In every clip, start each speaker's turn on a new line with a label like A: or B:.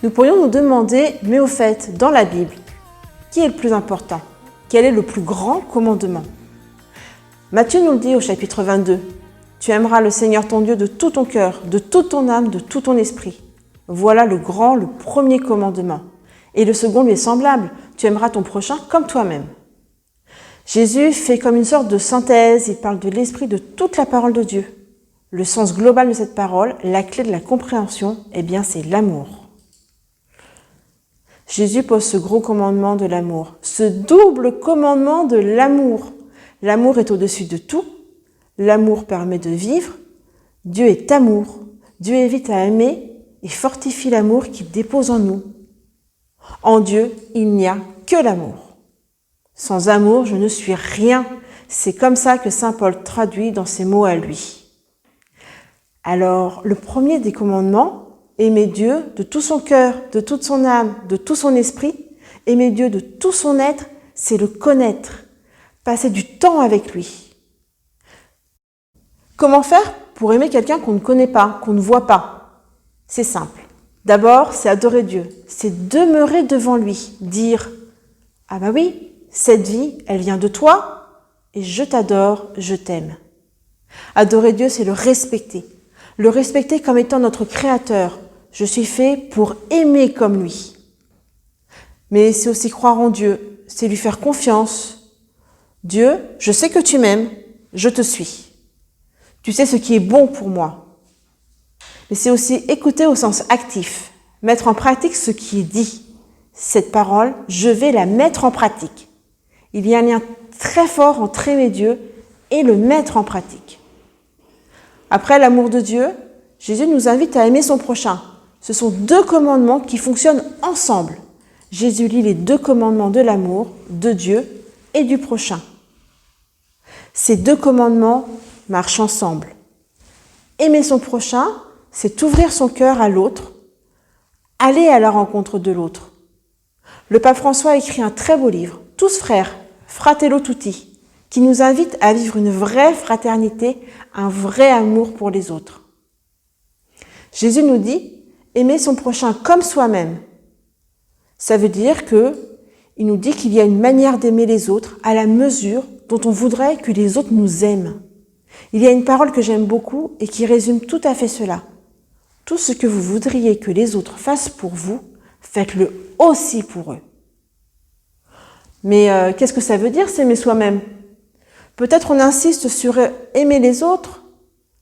A: Nous pourrions nous demander, mais au fait, dans la Bible, qui est le plus important? Quel est le plus grand commandement? Matthieu nous le dit au chapitre 22. Tu aimeras le Seigneur ton Dieu de tout ton cœur, de toute ton âme, de tout ton esprit. Voilà le premier commandement. Et le second lui est semblable. Tu aimeras ton prochain comme toi-même. Jésus fait comme une sorte de synthèse. Il parle de l'esprit de toute la parole de Dieu. Le sens global de cette parole, la clé de la compréhension, c'est l'amour. Jésus pose ce gros commandement de l'amour, ce double commandement de l'amour. L'amour est au-dessus de tout. L'amour permet de vivre. Dieu est amour. Dieu invite à aimer et fortifie l'amour qu'il dépose en nous. En Dieu, il n'y a que l'amour. Sans amour, je ne suis rien. C'est comme ça que saint Paul traduit dans ses mots à lui. Alors, le premier des commandements, aimer Dieu de tout son cœur, de toute son âme, de tout son esprit, aimer Dieu de tout son être, c'est le connaître, passer du temps avec lui. Comment faire pour aimer quelqu'un qu'on ne connaît pas, qu'on ne voit pas? C'est simple. D'abord, c'est adorer Dieu, c'est demeurer devant lui, dire « Ah bah oui, cette vie, elle vient de toi et je t'adore, je t'aime. » Adorer Dieu, c'est le respecter comme étant notre créateur. Je suis fait pour aimer comme lui. Mais c'est aussi croire en Dieu, c'est lui faire confiance. Dieu, je sais que tu m'aimes, je te suis. Tu sais ce qui est bon pour moi. Mais c'est aussi écouter au sens actif, mettre en pratique ce qui est dit. Cette parole, je vais la mettre en pratique. Il y a un lien très fort entre aimer Dieu et le mettre en pratique. Après l'amour de Dieu, Jésus nous invite à aimer son prochain. Ce sont deux commandements qui fonctionnent ensemble. Jésus lit les deux commandements de l'amour, de Dieu et du prochain. Ces deux commandements marchent ensemble. Aimer son prochain, c'est ouvrir son cœur à l'autre, aller à la rencontre de l'autre. Le pape François a écrit un très beau livre, Tous frères, Fratello Tutti, qui nous invite à vivre une vraie fraternité, un vrai amour pour les autres. Jésus nous dit, aimer son prochain comme soi-même. Ça veut dire il nous dit qu'il y a une manière d'aimer les autres à la mesure dont on voudrait que les autres nous aiment. Il y a une parole que j'aime beaucoup et qui résume tout à fait cela. Tout ce que vous voudriez que les autres fassent pour vous, faites-le aussi pour eux. Mais qu'est-ce que ça veut dire s'aimer soi-même? Peut-être on insiste sur aimer les autres,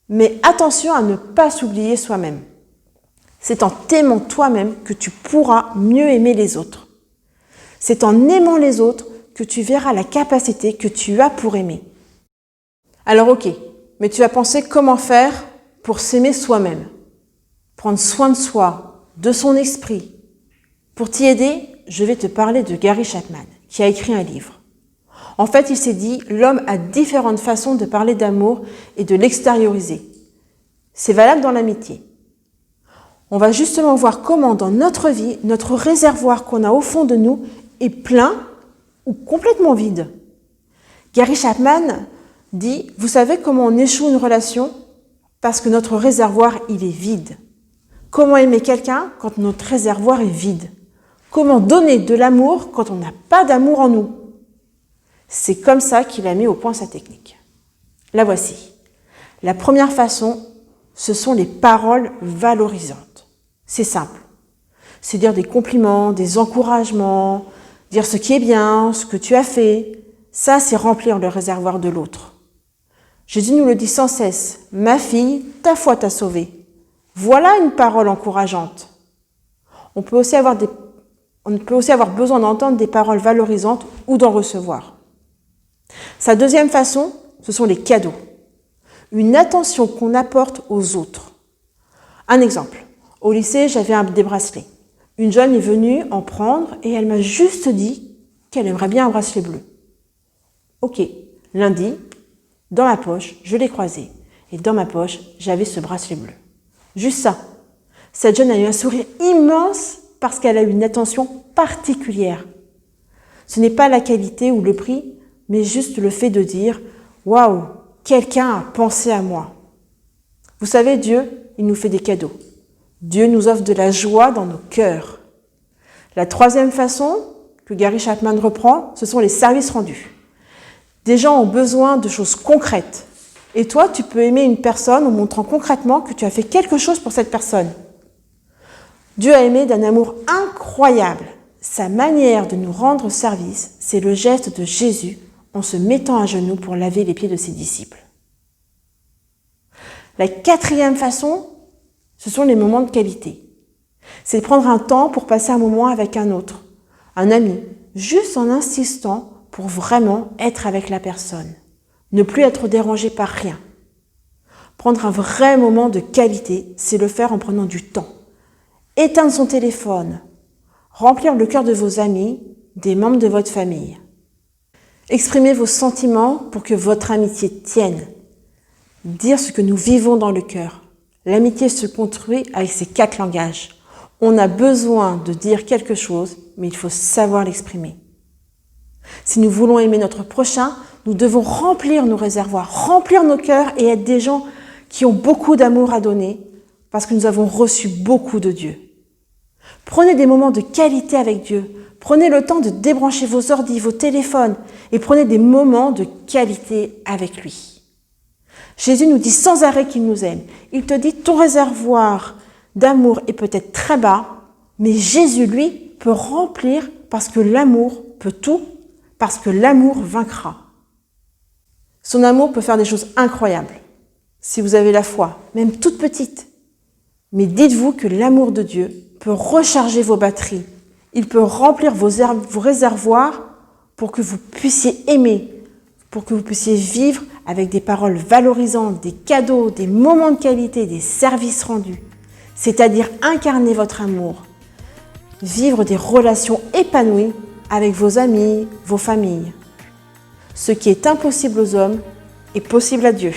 A: mais attention à ne pas s'oublier soi-même. C'est en t'aimant toi-même que tu pourras mieux aimer les autres. C'est en aimant les autres que tu verras la capacité que tu as pour aimer. Alors ok, mais tu vas penser comment faire pour s'aimer soi-même. Prendre soin de soi, de son esprit. Pour t'y aider, je vais te parler de Gary Chapman, qui a écrit un livre. En fait, il s'est dit, l'homme a différentes façons de parler d'amour et de l'extérioriser. C'est valable dans l'amitié. On va justement voir comment dans notre vie, notre réservoir qu'on a au fond de nous est plein ou complètement vide. Gary Chapman dit, vous savez comment on échoue une relation? Parce que notre réservoir, il est vide. Comment aimer quelqu'un quand notre réservoir est vide? Comment donner de l'amour quand on n'a pas d'amour en nous? C'est comme ça qu'il a mis au point sa technique. La voici. La première façon, ce sont les paroles valorisantes. C'est simple. C'est dire des compliments, des encouragements, dire ce qui est bien, ce que tu as fait. Ça, c'est remplir le réservoir de l'autre. Jésus nous le dit sans cesse. Ma fille, ta foi t'a sauvée. Voilà une parole encourageante. On peut aussi avoir besoin d'entendre des paroles valorisantes ou d'en recevoir. Sa deuxième façon, ce sont les cadeaux. Une attention qu'on apporte aux autres. Un exemple. Au lycée, j'avais des bracelets. Une jeune est venue en prendre et elle m'a juste dit qu'elle aimerait bien un bracelet bleu. Ok, lundi, dans ma poche, je l'ai croisé. Et dans ma poche, j'avais ce bracelet bleu. Juste ça. Cette jeune a eu un sourire immense parce qu'elle a eu une attention particulière. Ce n'est pas la qualité ou le prix, mais juste le fait de dire « Waouh, quelqu'un a pensé à moi ». Vous savez, Dieu, il nous fait des cadeaux. Dieu nous offre de la joie dans nos cœurs. La troisième façon que Gary Chapman reprend, ce sont les services rendus. Des gens ont besoin de choses concrètes. Et toi, tu peux aimer une personne en montrant concrètement que tu as fait quelque chose pour cette personne. Dieu a aimé d'un amour incroyable. Sa manière de nous rendre service, c'est le geste de Jésus en se mettant à genoux pour laver les pieds de ses disciples. La quatrième façon, ce sont les moments de qualité. C'est prendre un temps pour passer un moment avec un autre, un ami, juste en insistant pour vraiment être avec la personne. Ne plus être dérangé par rien. Prendre un vrai moment de qualité, c'est le faire en prenant du temps. Éteindre son téléphone, remplir le cœur de vos amis, des membres de votre famille. Exprimer vos sentiments pour que votre amitié tienne. Dire ce que nous vivons dans le cœur. L'amitié se construit avec ces 4 langages. On a besoin de dire quelque chose, mais il faut savoir l'exprimer. Si nous voulons aimer notre prochain, nous devons remplir nos réservoirs, remplir nos cœurs et être des gens qui ont beaucoup d'amour à donner parce que nous avons reçu beaucoup de Dieu. Prenez des moments de qualité avec Dieu. Prenez le temps de débrancher vos ordis, vos téléphones et prenez des moments de qualité avec lui. Jésus nous dit sans arrêt qu'il nous aime. Il te dit ton réservoir d'amour est peut-être très bas, mais Jésus, lui, peut remplir parce que l'amour peut tout, parce que l'amour vaincra. Son amour peut faire des choses incroyables, si vous avez la foi, même toute petite. Mais dites-vous que l'amour de Dieu peut recharger vos batteries. Il peut remplir vos réservoirs pour que vous puissiez aimer, pour que vous puissiez vivre avec des paroles valorisantes, des cadeaux, des moments de qualité, des services rendus. C'est-à-dire incarner votre amour, vivre des relations épanouies avec vos amis, vos familles. Ce qui est impossible aux hommes est possible à Dieu.